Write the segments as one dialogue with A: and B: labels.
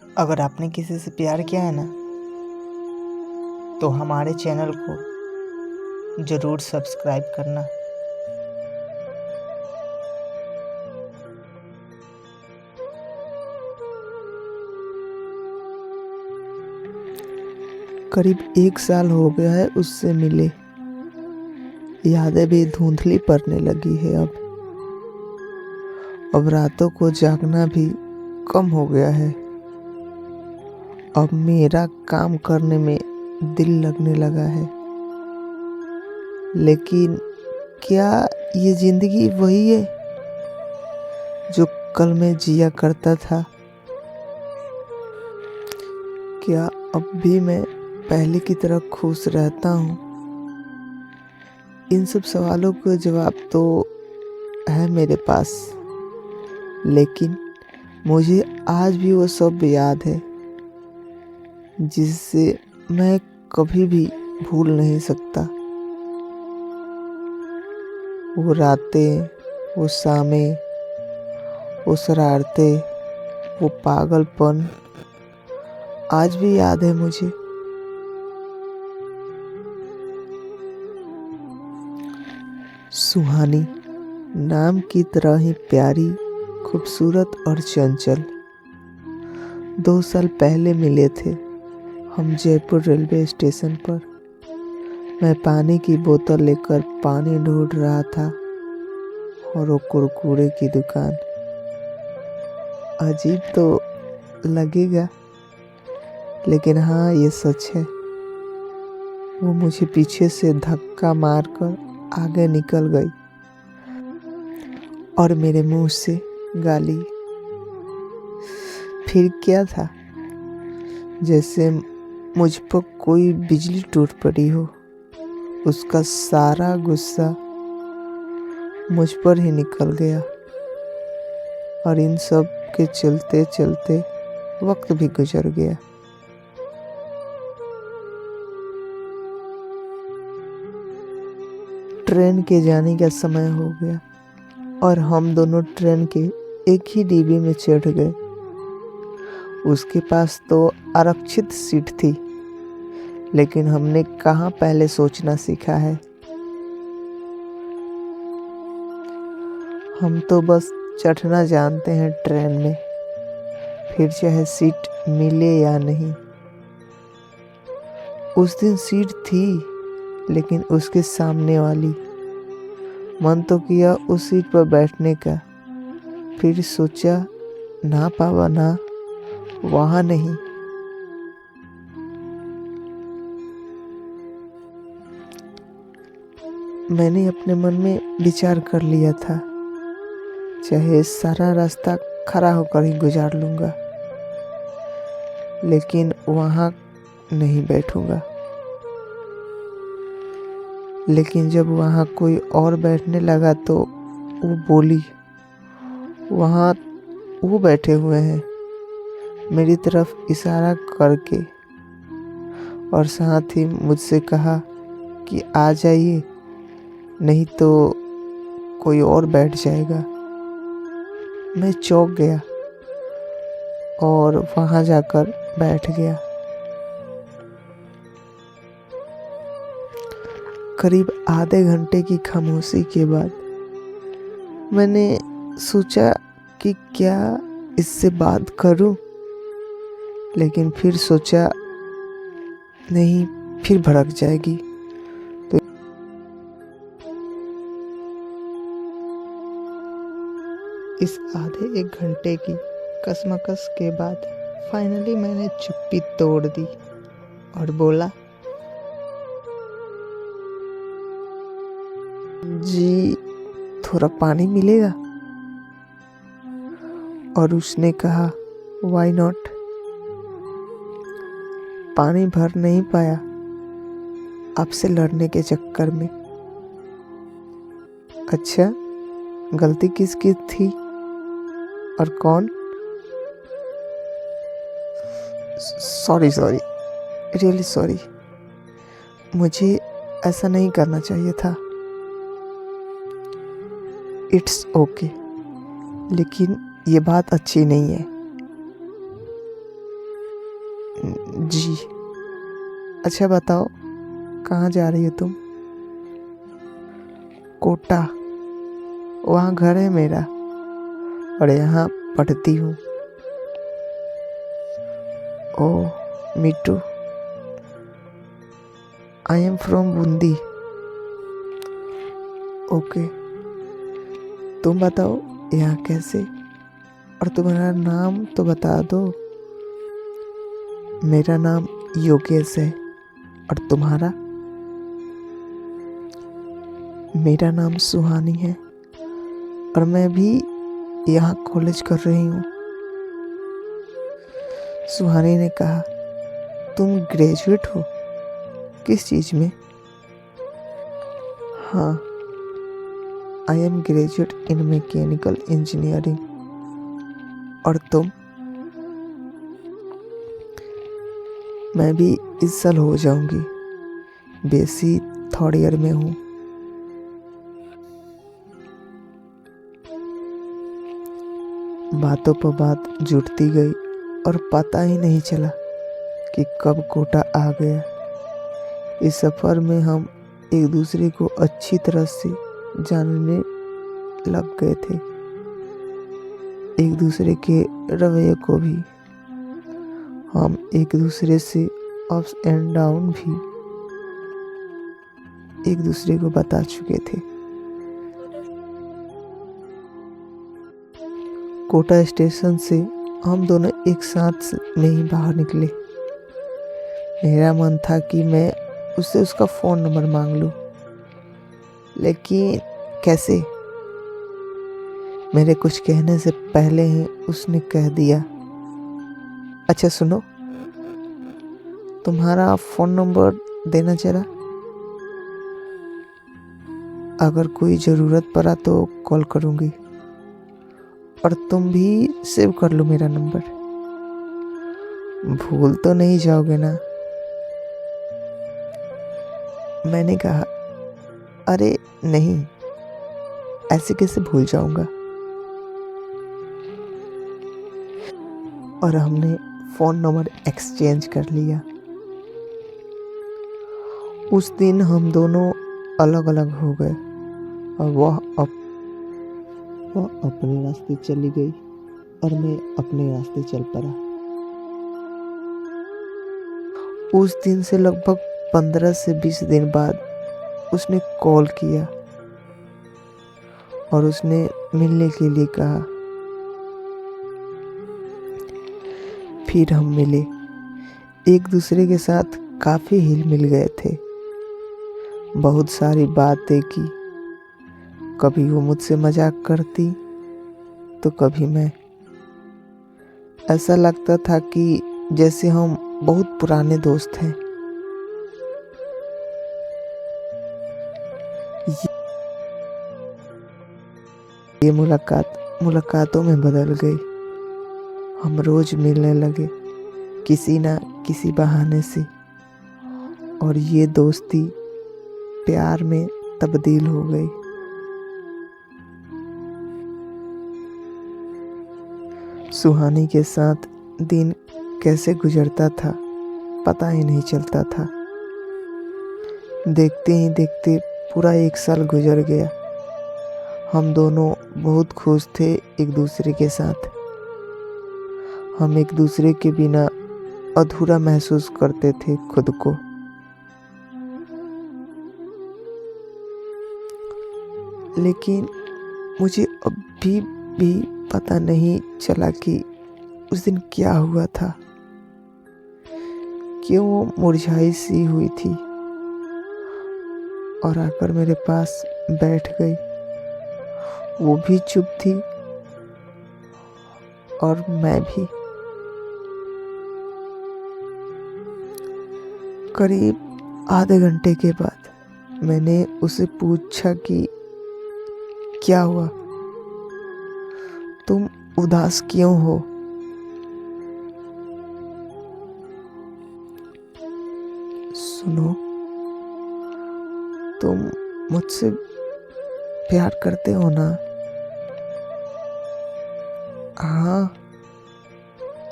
A: अगर आपने किसी से प्यार किया है ना, तो हमारे चैनल को ज़रूर सब्सक्राइब करना।
B: करीब 1 साल हो गया है उससे मिले। यादें भी धुंधली पड़ने लगी है अब रातों को जागना भी कम हो गया है। अब मेरा काम करने में दिल लगने लगा है। लेकिन क्या ये जिंदगी वही है जो कल मैं जिया करता था? क्या अब भी मैं पहले की तरह खुश रहता हूँ? इन सब सवालों का जवाब तो है मेरे पास, लेकिन मुझे आज भी वो सब याद है जिससे मैं कभी भी भूल नहीं सकता। वो रातें, वो शामें, वो शरारतें, वो पागलपन आज भी याद है मुझे। सुहानी नाम की तरह ही प्यारी, खूबसूरत और चंचल। 2 साल पहले मिले थे हम जयपुर रेलवे स्टेशन पर। मैं पानी की बोतल लेकर पानी ढूंढ रहा था और वो कुरकुरे की दुकान। अजीब तो लगेगा, लेकिन हाँ, ये सच है। वो मुझे पीछे से धक्का मारकर आगे निकल गई और मेरे मुंह से गाली। फिर क्या था, जैसे मुझ पर कोई बिजली टूट पड़ी हो। उसका सारा गुस्सा मुझ पर ही निकल गया और इन सब के चलते चलते वक्त भी गुजर गया। ट्रेन के जाने का समय हो गया और हम दोनों ट्रेन के एक ही डिब्बे में चढ़ गए। उसके पास तो आरक्षित सीट थी, लेकिन हमने कहाँ पहले सोचना सीखा है। हम तो बस चढ़ना जानते हैं ट्रेन में, फिर चाहे सीट मिले या नहीं। उस दिन सीट थी, लेकिन उसके सामने वाली। मन तो किया उस सीट पर बैठने का, फिर सोचा ना पावा ना, वहाँ नहीं। मैंने अपने मन में विचार कर लिया था, चाहे सारा रास्ता खड़ा होकर ही गुजार लूंगा, लेकिन वहाँ नहीं बैठूंगा। लेकिन जब वहाँ कोई और बैठने लगा तो वो बोली, वहाँ वो बैठे हुए हैं, मेरी तरफ इशारा करके, और साथ ही मुझसे कहा कि आ जाइए, नहीं तो कोई और बैठ जाएगा। मैं चौंक गया और वहाँ जाकर बैठ गया। करीब आधे घंटे की खामोशी के बाद मैंने सोचा कि क्या इससे बात करूं, लेकिन फिर सोचा नहीं, फिर भड़क जाएगी। तो इस आधे 1 घंटे की कशमकश के बाद फाइनली मैंने चुप्पी तोड़ दी और बोला, जी थोड़ा पानी मिलेगा? और उसने कहा, व्हाई नॉट। पानी भर नहीं पाया आपसे लड़ने के चक्कर में। अच्छा, गलती किसकी थी और कौन? Sorry, really sorry. मुझे ऐसा नहीं करना चाहिए था। इट्स ओके, लेकिन ये बात अच्छी नहीं है। जी। अच्छा बताओ, कहाँ जा रही हो तुम? कोटा, वहाँ घर है मेरा और यहाँ पढ़ती हूँ। Oh me too, I am from Bundi. Okay, तुम बताओ यहाँ कैसे, और तुम्हारा नाम तो बता दो। मेरा नाम योगेश है, और तुम्हारा? मेरा नाम सुहानी है और मैं भी यहाँ कॉलेज कर रही हूँ। सुहानी ने कहा, तुम ग्रेजुएट हो? किस चीज़ में? हाँ, I am graduate in mechanical engineering. और तुम? मैं भी इस साल हो जाऊंगी, बीएससी थर्ड ईयर में हूँ। बातों पर बात जुड़ती गई और पता ही नहीं चला कि कब कोटा आ गया। इस सफ़र में हम एक दूसरे को अच्छी तरह से जानने लग गए थे, एक दूसरे के रवैये को भी। हम एक दूसरे से अप्स एंड डाउन भी एक दूसरे को बता चुके थे। कोटा स्टेशन से हम दोनों एक साथ में ही बाहर निकले। मेरा मन था कि मैं उससे उसका फ़ोन नंबर मांग लूं, लेकिन कैसे? मेरे कुछ कहने से पहले ही उसने कह दिया, अच्छा सुनो, तुम्हारा फ़ोन नंबर देना जरा, अगर कोई ज़रूरत पड़ा तो कॉल करूँगी, और तुम भी सेव कर लो मेरा नंबर, भूल तो नहीं जाओगे ना? मैंने कहा, अरे नहीं, ऐसे कैसे भूल जाऊंगा। और हमने फ़ोन नंबर एक्सचेंज कर लिया। उस दिन हम दोनों अलग अलग हो गए और वह अपने रास्ते चली गई और मैं अपने रास्ते चल पड़ा। उस दिन से लगभग 15 से 20 दिन बाद उसने कॉल किया और उसने मिलने के लिए कहा। फिर हम मिले, एक दूसरे के साथ काफ़ी हिल मिल गए थे, बहुत सारी बातें की। कभी वो मुझसे मजाक करती तो कभी मैं। ऐसा लगता था कि जैसे हम बहुत पुराने दोस्त हैं। ये मुलाकातों में बदल गई। हम रोज मिलने लगे, किसी ना किसी बहाने से, और ये दोस्ती प्यार में तब्दील हो गई। सुहानी के साथ दिन कैसे गुजरता था पता ही नहीं चलता था। देखते ही देखते पूरा 1 साल गुजर गया। हम दोनों बहुत खुश थे एक दूसरे के साथ। हम एक दूसरे के बिना अधूरा महसूस करते थे खुद को। लेकिन मुझे अभी भी पता नहीं चला कि उस दिन क्या हुआ था, क्यों वो मुरझाई सी हुई थी और आकर मेरे पास बैठ गई। वो भी चुप थी और मैं भी। करीब आधे घंटे के बाद मैंने उसे पूछा कि क्या हुआ, तुम उदास क्यों हो? सुनो, तुम मुझसे प्यार करते हो ना? हाँ,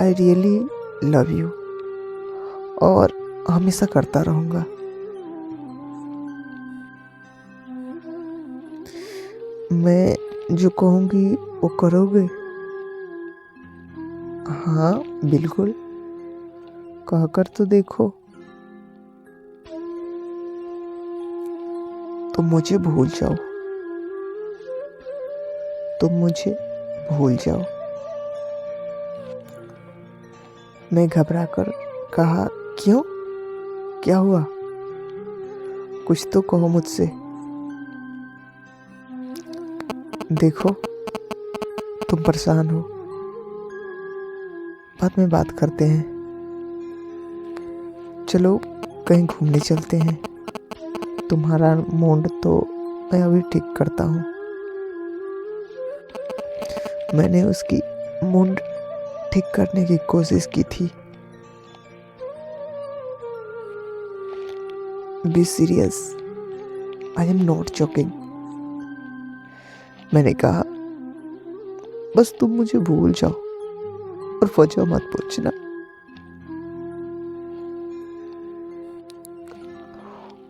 B: आई रियली लव यू। और हमेशा करता रहूँगा। मैं जो कहूँगी वो करोगे? हाँ बिल्कुल, कहकर तो देखो। तुम मुझे भूल जाओ, तुम मुझे भूल जाओ। मैं घबरा कर कहा, क्यों, क्या हुआ? कुछ तो कहो मुझसे। देखो तुम परेशान हो, बाद में बात करते हैं। चलो कहीं घूमने चलते हैं। तुम्हारा मूड तो मैं अभी ठीक करता हूँ। मैंने उसकी मूड ठीक करने की कोशिश की थी। Be serious, I am not joking. मैंने कहा बस तुम मुझे भूल जाओ और वजह मत पूछना।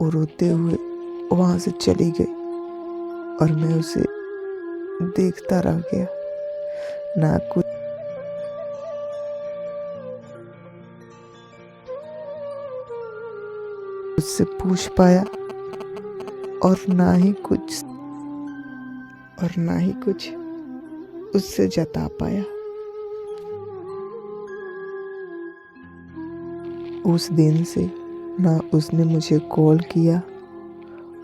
B: वो रोते हुए वहां से चली गई और मैं उसे देखता रह गया। ना कुछ उससे पूछ पाया और ना ही कुछ उससे जता पाया। उस दिन से ना उसने मुझे कॉल किया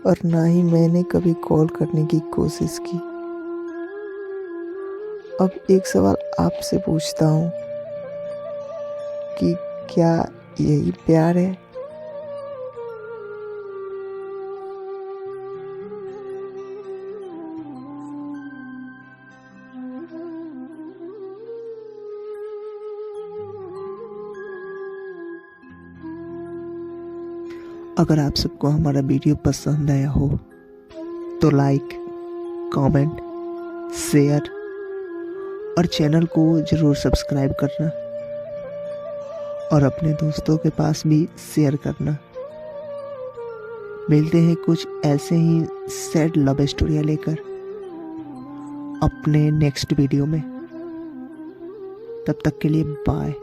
B: और ना ही मैंने कभी कॉल करने की कोशिश की। अब एक सवाल आपसे पूछता हूँ कि क्या यही प्यार है? अगर आप सबको हमारा वीडियो पसंद आया हो तो लाइक, कमेंट, शेयर और चैनल को ज़रूर सब्सक्राइब करना और अपने दोस्तों के पास भी शेयर करना। मिलते हैं कुछ ऐसे ही सैड लव स्टोरियाँ लेकर अपने नेक्स्ट वीडियो में। तब तक के लिए बाय।